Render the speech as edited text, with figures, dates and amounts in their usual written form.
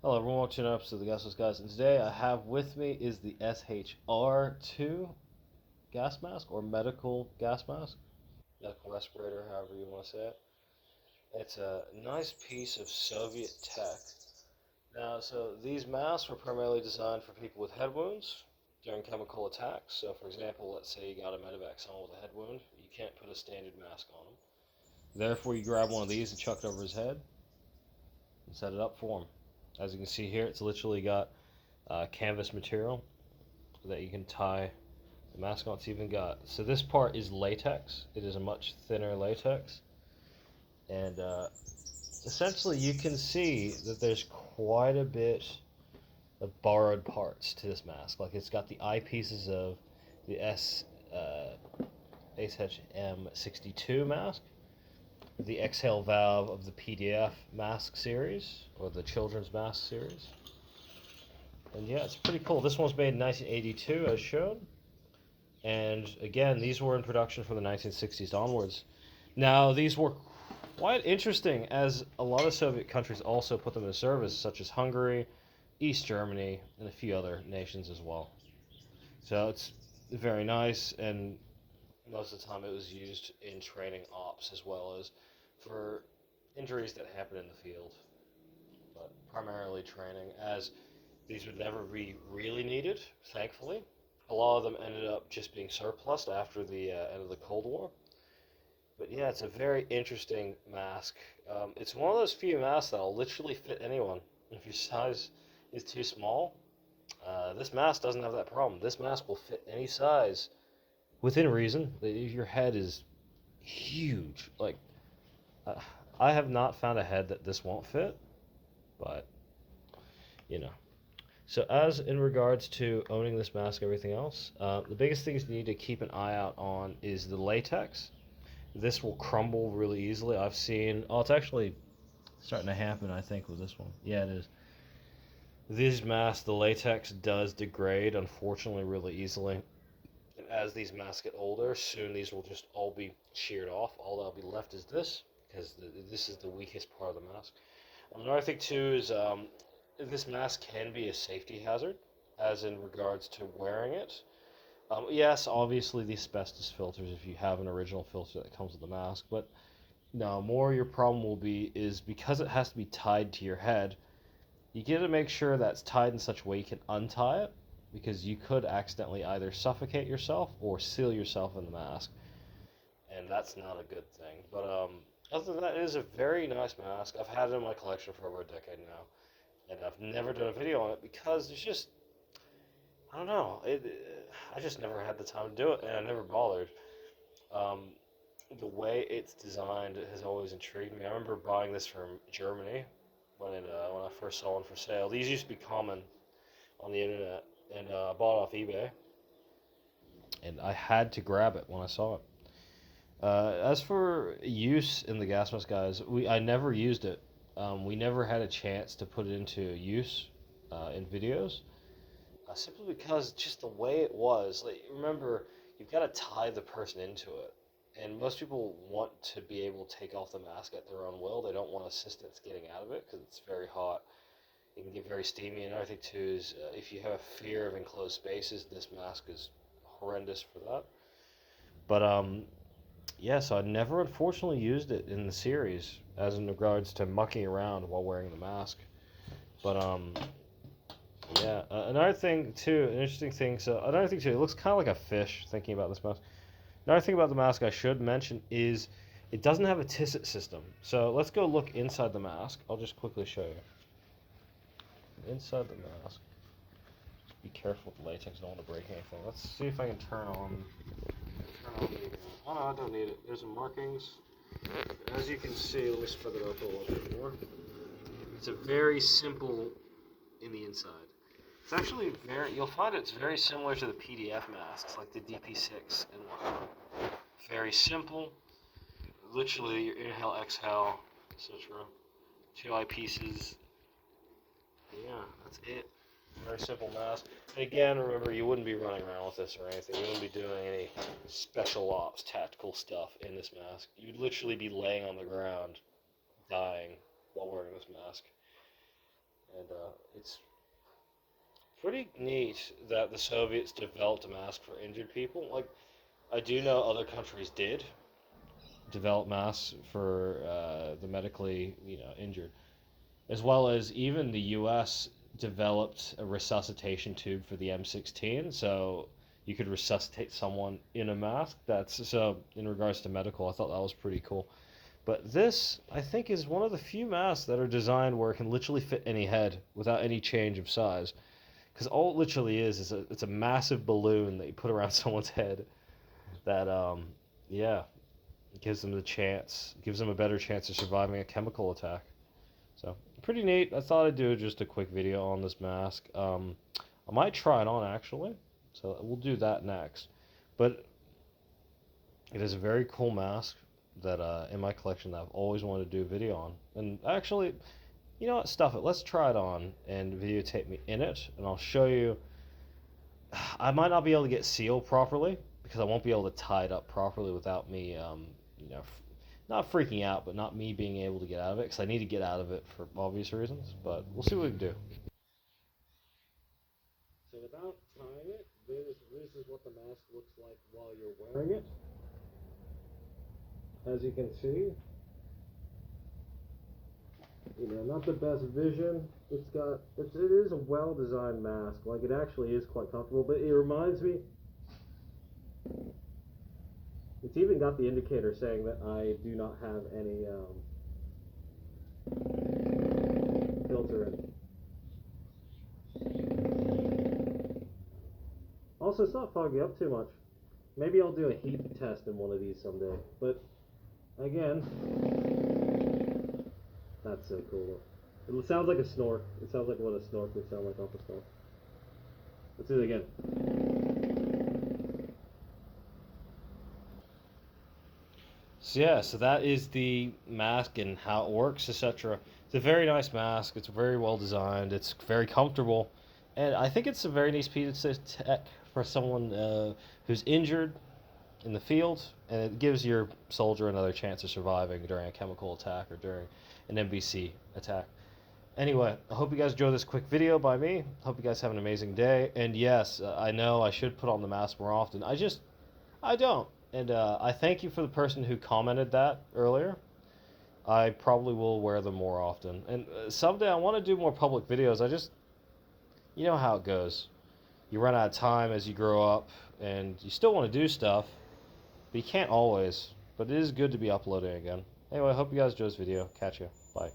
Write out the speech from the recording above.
Hello everyone, watching an episode of the Gasless Guys, and today I have with me is the ShR-2 gas mask, or medical gas mask, medical respirator, however you want to say it. It's a nice piece of Soviet tech. Now, so these masks were primarily designed for people with head wounds during chemical attacks. So for example, let's say you got a medevac, someone with a head wound, you can't put a standard mask on him. Therefore, you grab one of these and chuck it over his head and set it up for him. As you can see here, it's literally got canvas material that you can tie the mask on. It's even got, so this part is latex. It is a much thinner latex, and essentially you can see that there's quite a bit of borrowed parts to this mask. Like, it's got the eyepieces of the SHM-62 mask, the exhale valve of the PDF mask series, or the children's mask series. And yeah, it's pretty cool. This one's made in 1982, as shown. And again, these were in production from the 1960s onwards. Now, these were quite interesting, as a lot of Soviet countries also put them in service, such as Hungary, East Germany, and a few other nations as well. So it's very nice, and most of the time it was used in training ops as well as for injuries that happen in the field. But primarily training, as these would never be really needed, thankfully. A lot of them ended up just being surplused after the end of the Cold War. But yeah, it's a very interesting mask. It's one of those few masks that'll literally fit anyone. If your size is too small, this mask doesn't have that problem. This mask will fit any size within reason. If your head is huge, like, I have not found a head that this won't fit, but you know. So as in regards to owning this mask, everything else, the biggest things you need to keep an eye out on is the latex. This will crumble really easily. I've seen, oh, it's actually starting to happen, I think, with this one. Yeah, it is. These masks, the latex does degrade, unfortunately, really easily. And as these masks get older, soon these will just all be sheared off. All that'll be left is this, because this is the weakest part of the mask. Another thing, too, is this mask can be a safety hazard, as in regards to wearing it. Yes, obviously the asbestos filters if you have an original filter that comes with the mask, but no, more your problem will be is because it has to be tied to your head, you get to make sure that's tied in such a way you can untie it, because you could accidentally either suffocate yourself or seal yourself in the mask, and that's not a good thing. But other than that, it is a very nice mask. I've had it in my collection for over a decade now, and I've never done a video on it because there's just, I don't know, I just never had the time to do it, and I never bothered. The way it's designed has always intrigued me. I remember buying this from Germany when I first saw one for sale. These used to be common on the internet, and I bought it off eBay, and I had to grab it when I saw it. As for use in the gas mask, guys, I never used it. We never had a chance to put it into use in videos. Simply because just the way it was. Like, remember, you've got to tie the person into it. And most people want to be able to take off the mask at their own will. They don't want assistance getting out of it because it's very hot. It can get very steamy. And another thing, too, is if you have a fear of enclosed spaces, this mask is horrendous for that. But, yeah, so I never, unfortunately, used it in the series as in regards to mucking around while wearing the mask. But, yeah, another thing too, an interesting thing. So another thing too, it looks kind of like a fish. Thinking about this mask. Another thing about the mask I should mention is it doesn't have a tisset system. So let's go look inside the mask. I'll just quickly show you. Inside the mask. Just be careful with the latex. I don't want to break anything. Let's see if I can turn on. Oh no, I don't need it. There's some markings. As you can see, let me spread it up a little bit more. It's a very simple in the inside. It's actually you'll find it's very similar to the PDF masks, like the DP6 and whatnot. Very simple. Literally, your inhale, exhale, etc. 2 eyepieces. Yeah, that's it. Very simple mask. And again, remember, you wouldn't be running around with this or anything. You wouldn't be doing any special ops, tactical stuff in this mask. You'd literally be laying on the ground, dying while wearing this mask. And it's pretty neat that the Soviets developed a mask for injured people. Like, I do know other countries did develop masks for the medically, injured, as well as even the U.S. developed a resuscitation tube for the M16, so you could resuscitate someone in a mask. That's so in regards to medical, I thought that was pretty cool. But this, I think, is one of the few masks that are designed where it can literally fit any head without any change of size. Because all it literally is it's a massive balloon that you put around someone's head that, yeah, gives them a better chance of surviving a chemical attack. So, pretty neat. I thought I'd do just a quick video on this mask. I might try it on, actually. So, we'll do that next. But it is a very cool mask that in my collection that I've always wanted to do a video on. And actually, you know what? Stuff it. Let's try it on and videotape me in it. And I'll show you. I might not be able to get sealed properly because I won't be able to tie it up properly without me, not freaking out, but not me being able to get out of it because I need to get out of it for obvious reasons. But we'll see what we can do. So without tying it, this is what the mask looks like while you're wearing it. As you can see, not the best vision. It is a well-designed mask. Like, it actually is quite comfortable, but it reminds me, it's even got the indicator saying that I do not have any filter in. Also, it's not fogging up too much. Maybe I'll do a heat test in one of these someday, but again, that's so cool. It sounds like a snort. It sounds like what a snort would sound like off a snort. Let's do it again. So yeah, so that is the mask and how it works, etc. It's a very nice mask. It's very well designed. It's very comfortable, and I think it's a very nice piece of tech for someone who's injured in the field, and it gives your soldier another chance of surviving during a chemical attack or during an NBC attack. Anyway, I hope you guys enjoyed this quick video by me. Hope you guys have an amazing day. And yes, I know I should put on the mask more often. I don't. And I thank you for the person who commented that earlier. I probably will wear them more often. And someday I want to do more public videos. You know how it goes. You run out of time as you grow up, and you still want to do stuff, but you can't always. But it is good to be uploading again. Anyway, I hope you guys enjoyed this video. Catch you. Bye.